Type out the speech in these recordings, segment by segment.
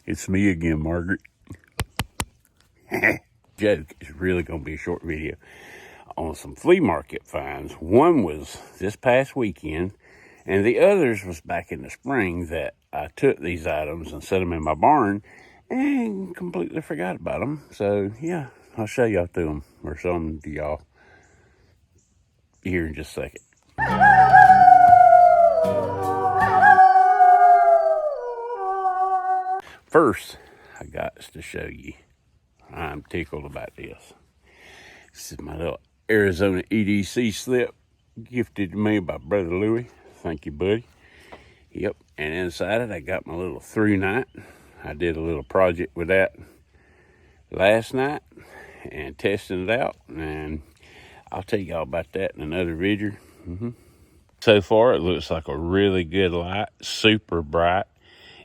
It's me again, Margaret. Joke. It's really going to be a short video on some flea market finds. One was this past weekend, and the others was back in the spring that I took these items and set them in my barn and completely forgot about them. So, yeah, I'll show y'all through them or show them to y'all here in just a second. First, I got to show you. I'm tickled about this. This is my little Arizona EDC slip gifted to me by Brother Louie. Thank you, buddy. Yep, and inside it I got my little through night. I did a little project with that last night and testing it out, and I'll tell y'all about that in another video. So far, it looks like a really good light, super bright.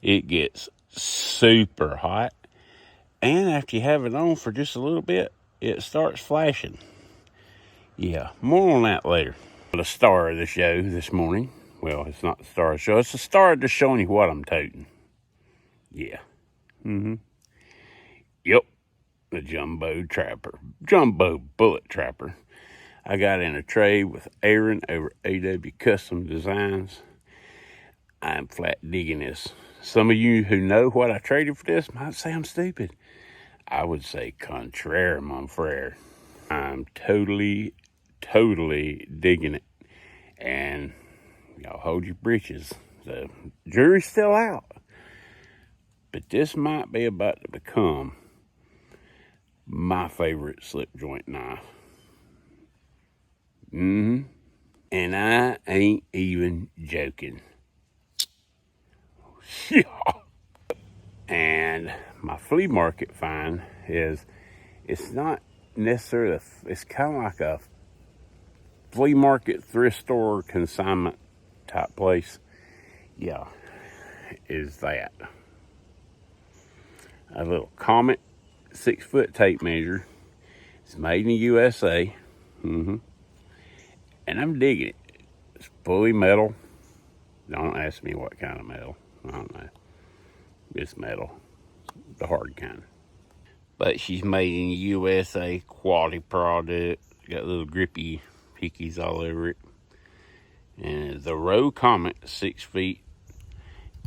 It gets super hot, and after you have it on for just a little bit, it starts flashing. Yeah, more on that later. The star of the show this morning. Well, it's not the star of the show. It's the star of just showing you what I'm toting. Yeah. Yep. The jumbo bullet trapper. I got in a trade with Aaron over AW Custom Designs. I'm flat digging this. Some of you who know what I traded for this might say I'm stupid. I would say contraire, mon frere. I'm totally digging it. And y'all hold your britches. The jury's still out. But this might be about to become my favorite slip joint knife. And I ain't even joking. Yeah. And my flea market find is, it's not necessarily, it's kind of like a flea market, thrift store, consignment type place. Yeah, is that. A little Comet 6-foot tape measure. It's made in the USA. And I'm digging it. It's fully metal. Don't ask me what kind of metal. I don't know. It's metal. The hard kind. But she's made in the USA. Quality product. Got little grippy pickies all over it. And the Froe Comet, 6 feet.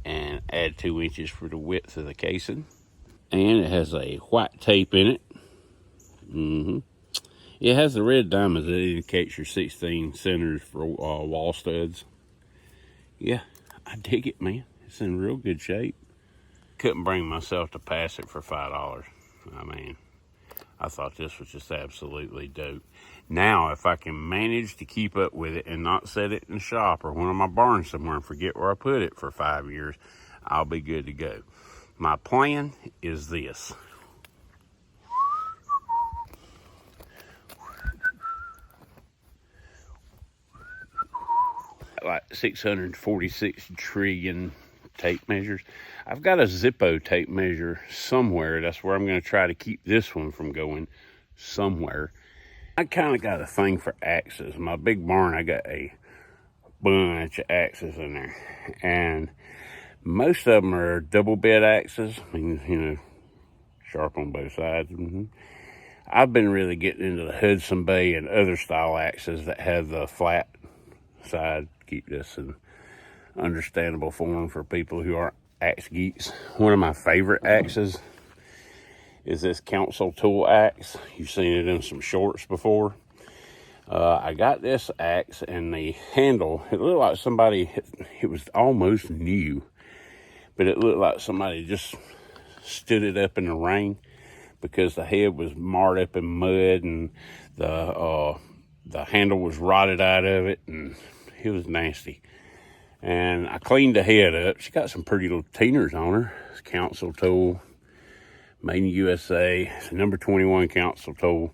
And add 2 inches for the width of the casing. And it has a white tape in it. It has the red diamonds that indicates your 16 centers for wall studs. Yeah, I dig it, man. It's in real good shape. Couldn't bring myself to pass it for $5. I mean, I thought this was just absolutely dope. Now, if I can manage to keep up with it and not set it in the shop or one of my barns somewhere and forget where I put it for 5 years, I'll be good to go. My plan is this. Like 646 trillion tape measures. I've got a Zippo tape measure somewhere. That's where I'm going to try to keep this one from going somewhere. I kind of got a thing for axes. My big barn, I got a bunch of axes in there. And most of them are double bed axes. I mean, you know, sharp on both sides. I've been really getting into the Hudson Bay and other style axes that have the flat side. Keep this in understandable form for people who aren't axe geeks. One of my favorite axes is this council tool axe. You've seen it in some shorts before. I got this axe and the handle, it looked like somebody, it was almost new, but it looked like somebody just stood it up in the rain because the head was marred up in mud and the handle was rotted out of it, and it was nasty. And I cleaned the head up. She got some pretty little teeners on her. It's a council tool, made in USA. It's a number 21 council tool.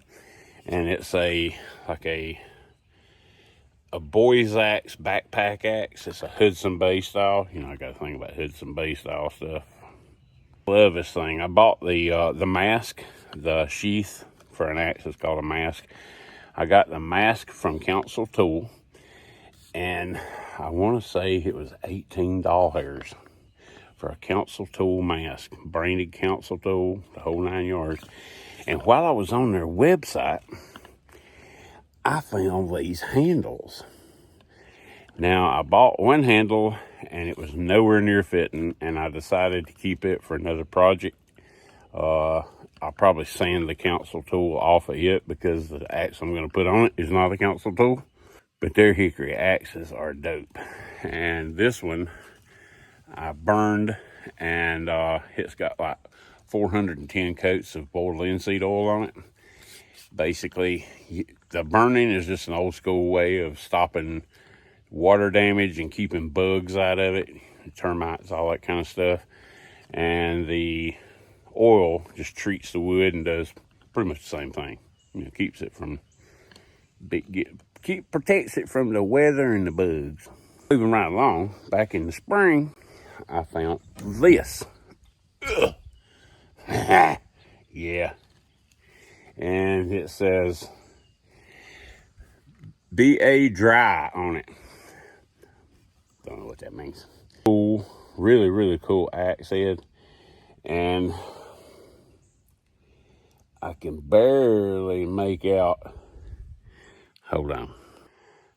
And it's like a boy's axe, backpack axe. It's a Hudson Bay style. You know, I got to think about Hudson Bay style stuff. Love this thing. I bought the mask, the sheath for an axe. It's called a mask. I got the mask from Council Tool, and I want to say it was $18 for a council tool mask, branded council tool, the whole 9 yards. And while I was on their website, I found these handles. Now, I bought one handle and it was nowhere near fitting, and I decided to keep it for another project. I'll probably sand the council tool off of it because the axe I'm going to put on it is not a council tool. But their hickory axes are dope. And this one I burned, and it's got like 410 coats of boiled linseed oil on it. Basically, the burning is just an old school way of stopping water damage and keeping bugs out of it, termites, all that kind of stuff. And the oil just treats the wood and does pretty much the same thing. You know, keeps it from protects it from the weather and the bugs. Moving right along, back in the spring, I found this. Yeah. And it says BA dry on it. Don't know what that means. Cool, really, really cool axe head. And I can barely make out, hold on.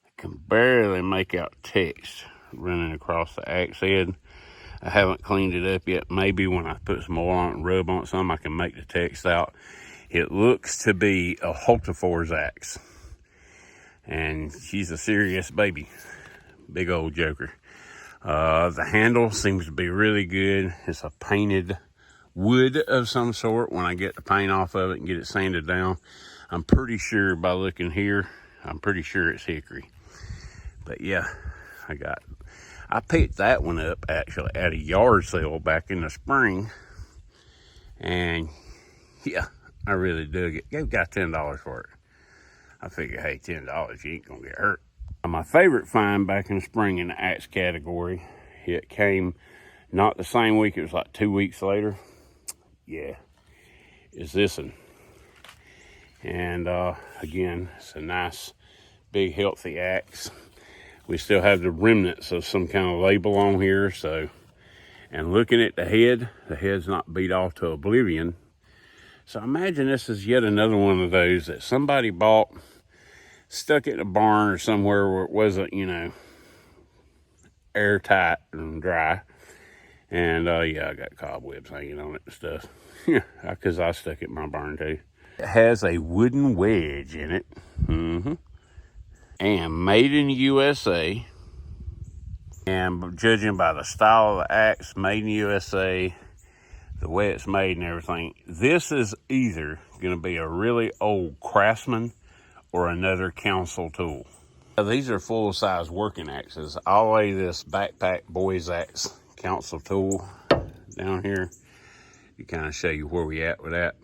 I can barely make out text running across the axe head. I haven't cleaned it up yet. Maybe when I put some oil on it and rub on some, I can make the text out. It looks to be a Hultifor's axe. And she's a serious baby. Big old joker. The handle seems to be really good. It's a painted wood of some sort. When I get the paint off of it and get it sanded down, I'm pretty sure by looking here, I'm pretty sure it's hickory. But yeah, I picked that one up actually at a yard sale back in the spring. And yeah, I really dug it. Gave got $10 for it. I figured, hey, $10, you ain't gonna get hurt. My favorite find back in the spring in the axe category, it came not the same week, it was like 2 weeks later. Yeah, is this one. And again, it's a nice, big, healthy axe. We still have the remnants of some kind of label on here, so, and looking at the head's not beat off to oblivion. So I imagine this is yet another one of those that somebody bought, stuck it in a barn or somewhere where it wasn't, you know, airtight and dry. And yeah, I got cobwebs hanging on it and stuff. Yeah, because I stuck it in my barn too. It has a wooden wedge in it. And made in the USA. And judging by the style of the axe, made in the USA, the way it's made and everything, this is either going to be a really old Craftsman or another council tool. Now, these are full-size working axes. I'll lay this backpack boys axe council tool down here to kind of show you where we at with that.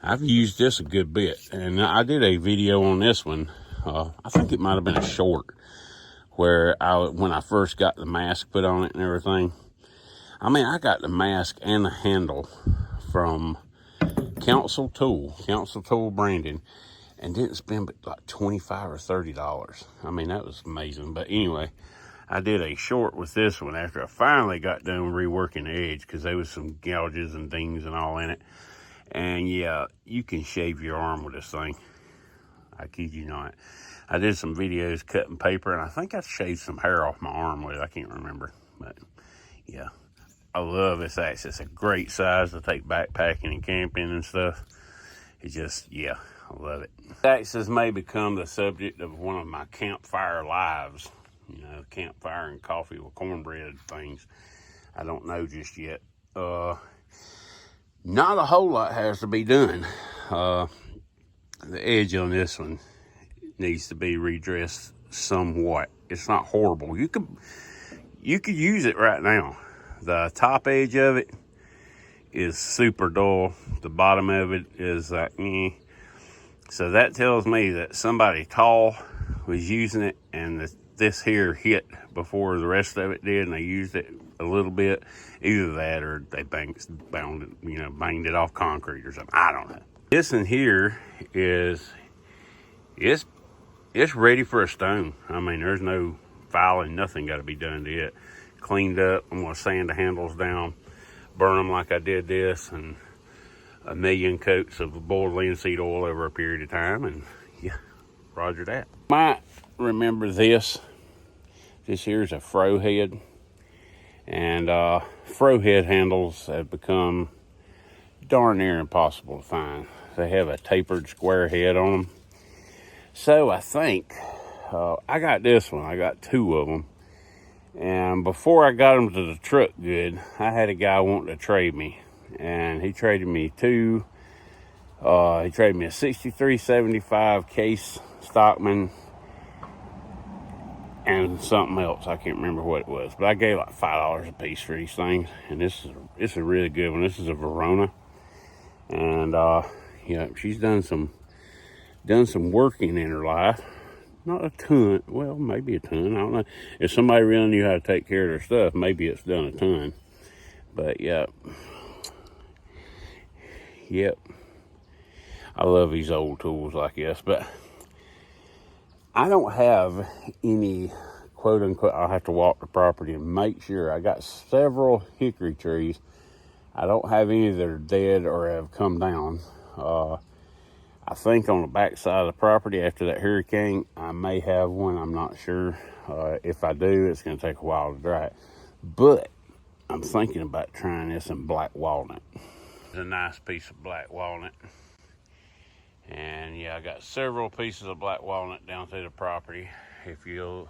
I've used this a good bit, and I did a video on this one. I think it might have been a short where when I first got the mask put on it and everything. I mean, I got the mask and the handle from Council Tool branding, and didn't spend but like $25 or $30. I mean, that was amazing. But anyway, I did a short with this one after I finally got done reworking the edge, because there was some gouges and things and all in it. And yeah, you can shave your arm with this thing. I kid you not. I did some videos cutting paper, and I think I shaved some hair off my arm with it. I can't remember. But yeah, I love this axe. It's a great size to take backpacking and camping and stuff. It just, yeah, I love it. Axes may become the subject of one of my campfire lives. You know, campfire and coffee with cornbread things. I don't know just yet. Not a whole lot has to be done. The edge on this one needs to be redressed somewhat. It's not horrible. You could use it right now. The top edge of it is super dull. The bottom of it is like, So that tells me that somebody tall was using it, and this here hit before the rest of it did, and they used it a little bit. Either that or they banged it off concrete or something. I don't know. This in here is, it's ready for a stone. I mean, there's no filing, nothing got to be done to it, cleaned up. I'm going to sand the handles down, burn them like I did this, and a million coats of boiled linseed oil over a period of time, and yeah, roger that. Might remember this. This here's a Froe head, and Froe head handles have become darn near impossible to find. They have a tapered square head on them. So I think I got this one. I got two of them. And before I got them to the truck good, I had a guy wanting to trade me. And he traded me two. He traded me a 6375 Case Stockman and something else. I can't remember what it was. But I gave like $5 a piece for these things. And it's a really good one. This is a Verona. And yeah, she's done some working in her life. Not a ton. Well, maybe a ton. I don't know. If somebody really knew how to take care of their stuff, maybe it's done a ton. But yeah. Yep. I love these old tools like this. But I don't have any, quote unquote, I'll have to walk the property and make sure. I got several hickory trees. I don't have any that are dead or have come down. I think on the back side of the property after that hurricane, I may have one. I'm not sure. If I do, it's going to take a while to dry it. But I'm thinking about trying this in black walnut. It's a nice piece of black walnut. And yeah, I got several pieces of black walnut down through the property. If you'll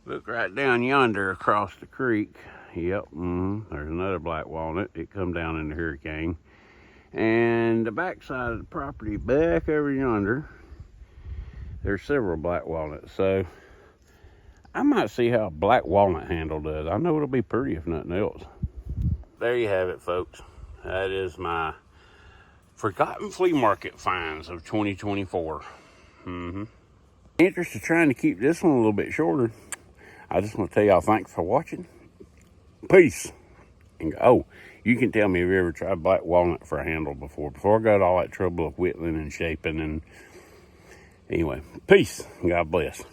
look right down yonder across the creek, yep, there's another black walnut. It come down in the hurricane. And the back side of the property, back over yonder, there's several black walnuts. So I might see how a black walnut handle does. I know it'll be pretty if nothing else. There you have it, folks. That is my forgotten flea market finds of 2024. In the interest of trying to keep this one a little bit shorter, I just want to tell y'all thanks for watching. Peace. And oh, you can tell me if you ever tried black walnut for a handle before I got all that trouble of whittling and shaping. And anyway, peace. God bless.